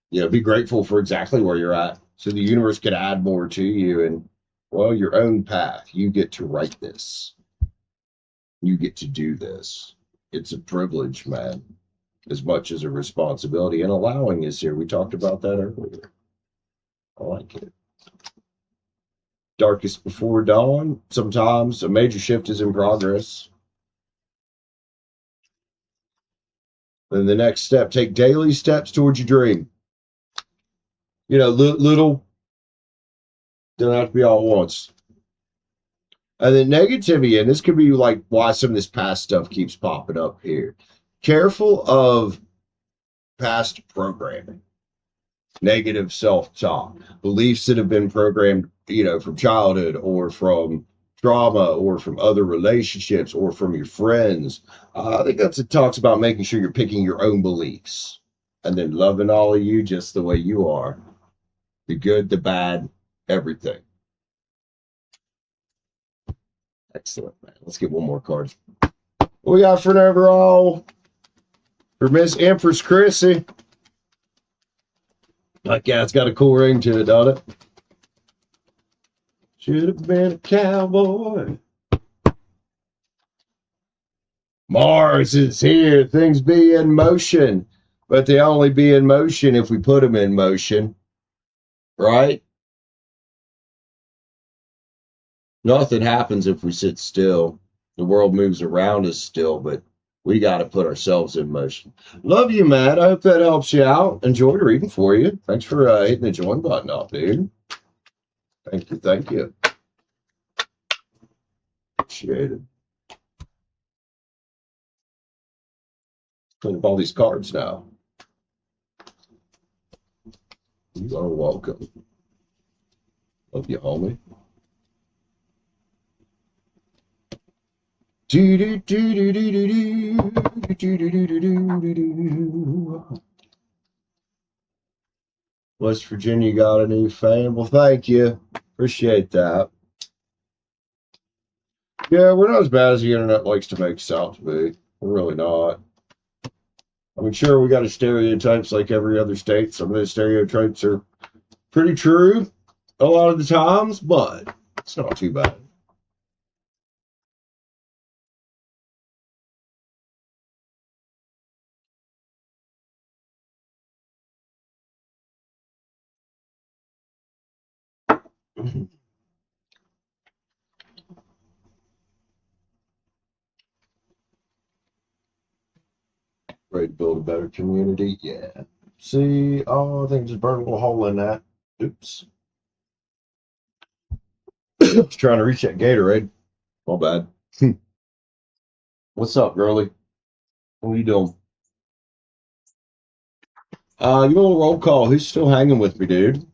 You know, be grateful for exactly where you're at. So the universe can add more to you and, well, your own path. You get to write this. You get to do this. It's a privilege, man, as much as a responsibility. And allowing is here. We talked about that earlier. I like it. Darkest before dawn. Sometimes a major shift is in progress. Then the next step, take daily steps towards your dream. You know, little, don't have to be all at once. And then negativity, and this could be like why some of this past stuff keeps popping up here. Careful of past programming, negative self-talk, beliefs that have been programmed, you know, from childhood or from trauma or from other relationships or from your friends. I think it talks about making sure you're picking your own beliefs and then loving all of you just the way you are, the good, the bad, everything. Excellent, man. Let's get one more card. What we got for an overall for Miss Empress Chrissy? Like, yeah, it's got a cool ring to it, doesn't it? Should have been a cowboy. Mars is here. Things be in motion, but they only be in motion if we put them in motion, right? Nothing happens if we sit still. The world moves around us still, but we got to put ourselves in motion. Love you, Matt. I hope that helps you out. Enjoyed reading for you. Thanks for hitting the join button up, dude. Thank you. Thank you. Appreciate it. Clean up all these cards now. You are welcome. Love you, homie. West Virginia got a new fan. Well, thank you. Appreciate that. Yeah, we're not as bad as the internet likes to make us out to be. We're really not. I mean, sure, we got stereotypes like every other state. Some of those stereotypes are pretty true a lot of the times, but it's not too bad. Ready to build a better community? Yeah. See, oh, I think just burned a little hole in that. Oops. I was trying to reach that Gatorade. My bad. What's up, girlie? What are you doing? You want a roll call? Who's still hanging with me, dude?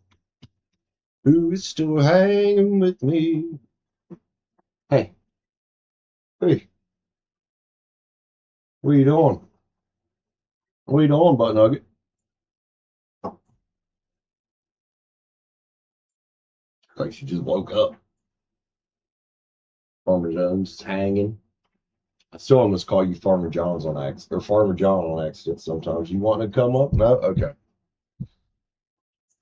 Who is still hanging with me? Hey, hey, what are you doing? What are you doing, Butt Nugget? Like she just woke up. Farmer Jones hanging. I still almost call you Farmer John's on accident, or Farmer John on accident sometimes. You want to come up? No? Okay.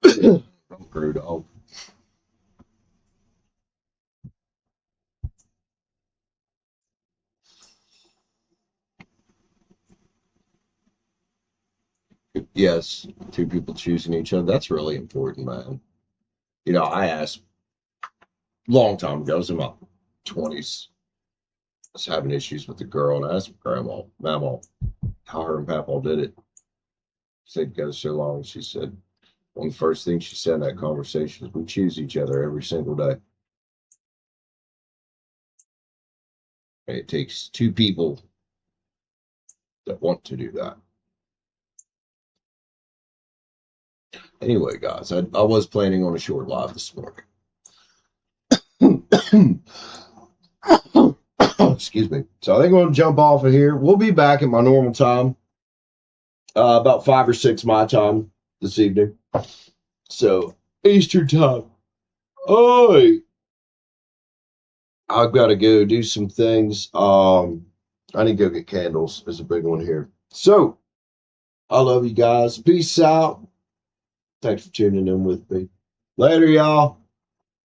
I'm screwed up. Yes, two people choosing each other. That's really important, man. You know, I asked a long time ago, I was in my 20s. I was having issues with the girl, and I asked Grandma, Mama, how her and Papa did it. Stayed together so long. She said, one of the first things she said in that conversation is, we choose each other every single day. And it takes two people that want to do that. Anyway, guys, I was planning on a short live this morning. Excuse me. So I think I'm going to jump off of here. We'll be back at my normal time, about 5 or 6 my time this evening. So Eastern time. Oh, I've got to go do some things. I need to go get candles. There's a big one here. So I love you guys. Peace out. Thanks for tuning in with me. Later, y'all.